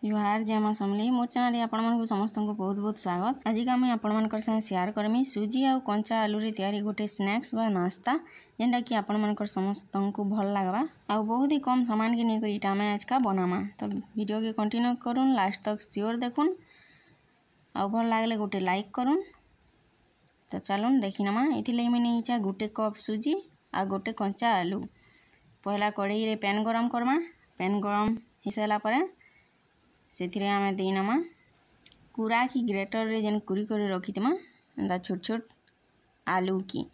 जुहार जय माँ समली मोर चैनल आपको समस्त को बहुत बहुत स्वागत। आज का मुझे आपण संगे शेयर करमी सुजी आ कंचा आलू रे तैयारी गोटे स्नैक्स बा नाश्ता जेनटा कि आपण समस्त को भल लगवा आ बहुत ही कम सामान के नहीं इटा आम आज का बनामा। तो वीडियो के कंटिन्यू करूँ लास्ट तक श्योर देखुन आ भल लगले गोटे लाइक करूँ। तो चलून देखी नमा ये मुझे गोटे कप सुजी आ गोटे कंचा आलू पहला कड़ाई रे पैन गरम करमा। पैन गरम हो सारापर से आम देनमा कुरा कि ग्रेटर रे जेन कुरी कर रखिमा एंता छोट छोट आलू की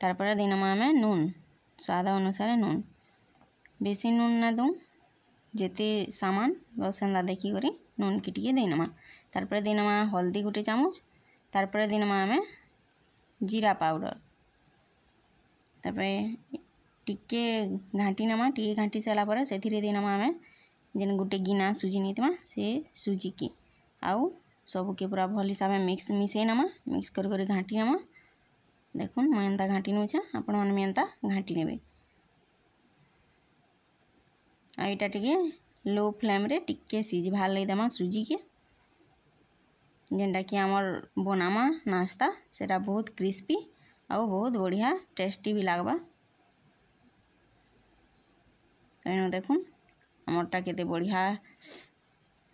तारपर देनमा आम नून स्वाद अनुसार नून बेसी नून ना दूँ जेते सामान बस एंता देखी करी नून की टिके देनमा। तारपर देनमा हल्दी गोटे चामच तारपर देनमा आम जीरा पाउडर तारपर टिके घाटी नमा टिके घाटी सारापर से देनमा आम जेन गोटे गिना सुजी नहीं से सुजी की आउ सबके पूरा भल हिसाब से मिसई नमा मिक्स कर घाटी नमा। देखुन मुझे एंता घाटी नौचे आपण मैंने एंता घाटी नेबे आईटा टिके लो फ्लेम रे टिके सीझ भार लई देमा सुजी के जेनटा कि आमर बनामा नाश्ता सेटा बहुत क्रिस्पी आउ बहुत बढ़िया टेस्टी भी लागबा। कहीं देखुन आमरटा केते बढ़िया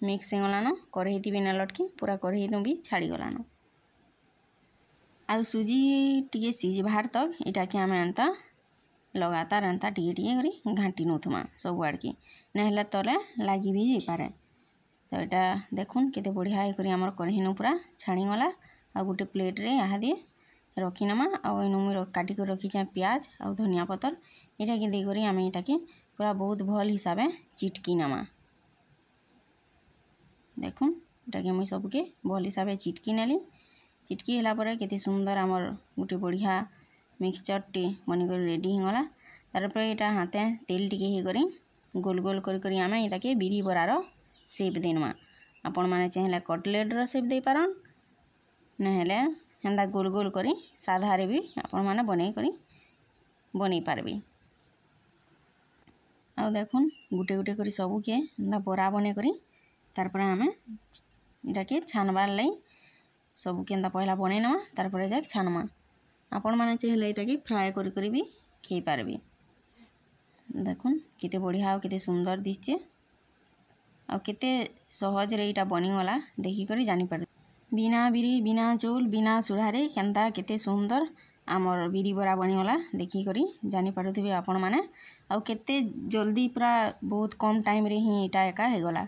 मिक्स हो गलान कढ़ई थी ना लटकी पूरा कढ़ई नु भी छाड़ी गलान आ सुजी टिके सीझ बाहर तक इटा कि आम एंता लगातार एंता टिके टिके करी घाटी नौथमा सब आड़ की नहले तले लगी भी जापे। तो यहाँ देखुन केते बढ़िया करी आमर कढ़ई नु पूरा छाड़ी गला आ गोटे प्लेट रे यहाँ दिए रखीनमा आनु काटिक रखी प्याज आ धनिया पतर यहाँ कि देकर आम ये पूरा बहुत भल हिसाब से चिटकी नमा। देखुन इटा कि मुझे सबके भल हिसाब से चिटकी नेली चिटकी है केते सुंदर आमर गोटे बढ़िया मिक्सचर टे बनिक रेडी होगला। तारपर यहाँ हाथे तेल टिके करी गोल गोल करी आम ये बिरी बरार सेप देनमा। आपण मैंने चाहिए कटलेट सेप दे पारन नहेले हेन्दा गोल गोल करी साधा रे भी आपण मैंने बनै पारबे। आ देखुन गुटे गुटे करी सबू के बरा बने करी तारपर आम इटा के छानबार लाई सबू के पहला बनै नमा तारपर जाक छानमा। आपण मैंने चाहिए ये फ्राए करी भी खाई पारबे। देखुन केते बढ़िया केते सुंदर दिसचे आ केते सहज रे इटा बनीगला देखिक जानी पार बिना बिरी बिना चौल बिना सुधारे केन्ता केते सुंदर आमर बिरी बरा बनीगला देखिक जानी पारुथिबे आपण माने आ केते जल्दी पूरा बहुत कम टाइम रे ही इटा एका हो गला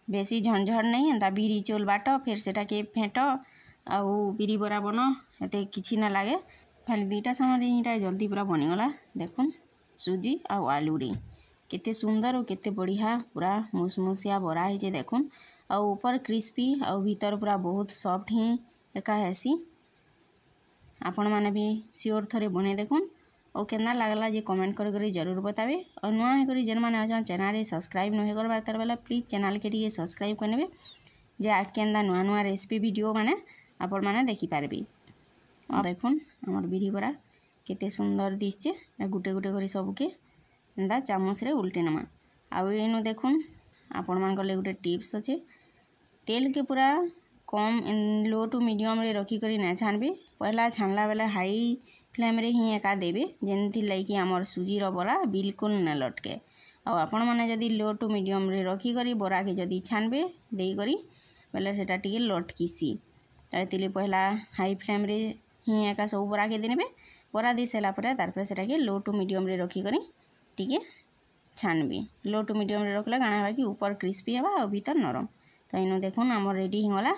बेसी झंझट नहीं एंता बिरी चौल बाट फिर सेटा के फेंट आउ बिरी बरा बन एते किछि ना लागे खाली दुईटा सामान इटा जल्दी पूरा बनीगला। देखुन सुजी आउ आलू रे केते सुंदर और केते बढ़िया पूरा मुसमुसिया बरा है देखुन आ ऊपर क्रिस्पी आ भीतर पूरा बहुत सॉफ्ट ही एका हेसी। आपण मैंने भी श्योर थरे बने देखुन और केना लागला जे कमेंट कर जरूर बतावे और नुआ है जेन मैंने अच्छा चैनल सब्सक्राइब नहीं कर तार बेला प्लीज चैनल के टिके सब्सक्राइब करने जे आज के नुआ नुआ रेसिपी वीडियो माने आपण मैंने देखी पारबे। देखुन आमर बिरी बरा केते सुंदर दिसचे गुटे गुटे करी सबके एंता चामच रे उल्टे नमा। आउ एनु देखुन आपण मान गले गुटे टिप्स अच्छे तेल के पूरा कम लो टू मीडियम रे रखी करी ना छानबे पहला छानला बेला हाई फ्लेम रे ही एका देबे जेनथि लैकि आमर सुजी रो बरा बिल्कुल न लटके आ आपण माने जदी लो टू मीडियम रे रखी करी बरा के जदी छानबे देई करी बेले सेटा टिके लटकीसी एतिले पहला हाई फ्लेम रे ही एका सब बरा के देनेबे बरा दे सेला परे तारपर सेटा के लो टू मीडियम रे रखी करी टिके छानबे लो टू मीडियम रे रखला गाना बा कि ऊपर क्रिस्पी हेबा और भीतर नरम। तो इनो देखुन आमर रेडी होगला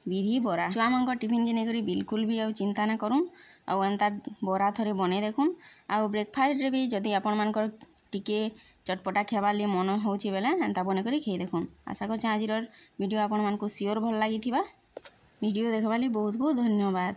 बिरी बरा छुआ मन टिफिन के नहीं बिल्कुल भी आ चिंता ना करूँ आउ एंता बरा थरे बने देखुन आउ ब्रेकफास्ट रे भी जदि आपण मानकर टिके चटपटा खेबार लिए मन होची बेले एंता बने करी खाई देखुन। आशा करछे आजिर वीडियो आपण मानकु श्योर भल लागिथिबा वीडियो देखबार लिए बहुत बहुत धन्यवाद।